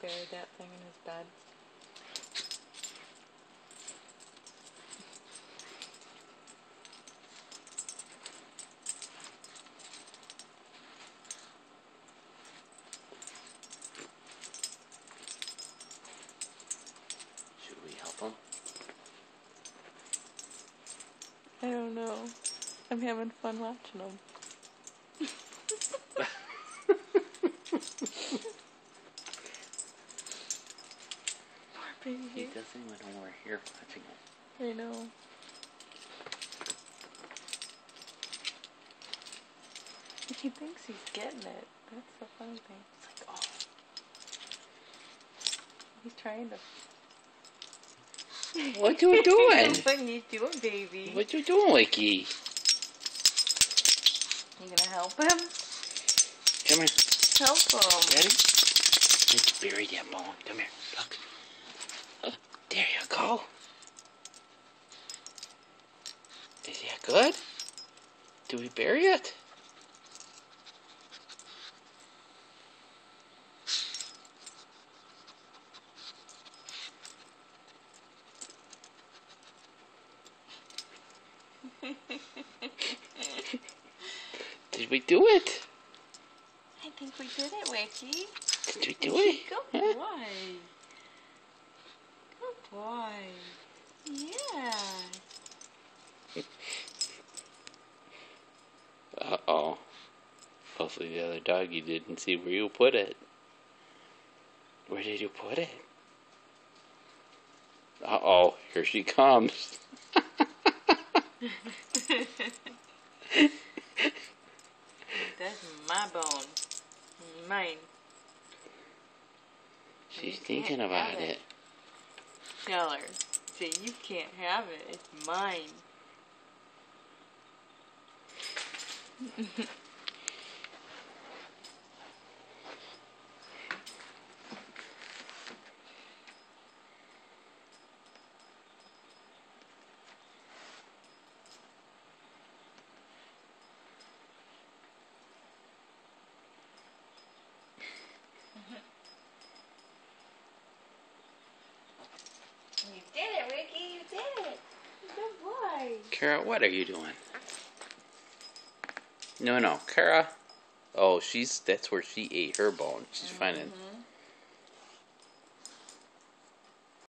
buried that thing in his bed. Should we help him? I don't know. I'm having fun watching him. Poor baby. He doesn't even know we're here watching him. I know. He thinks he's getting it. That's the funny thing. It's like, oh. He's trying to. What you doing? What are you doing, baby? What you doing, Wiki? You gonna help him? Come here. Help him. Ready? Let's bury that bone. Come here. Look. There you go. Is that good? Do we bury it? Did we do it? I think we did it, Wiki. Did we do it? Good boy. Good boy. Yeah. Uh-oh. Hopefully the other doggy didn't see where you put it. Where did you put it? Uh-oh. Here she comes. That's my bone. Mine. She's thinking about it. Tell her. Say, you can't have it. It's mine. You did it, Wiki. You did it. Good boy. Kara, what are you doing? No, Kara. Oh, that's where she ate her bone. She's finding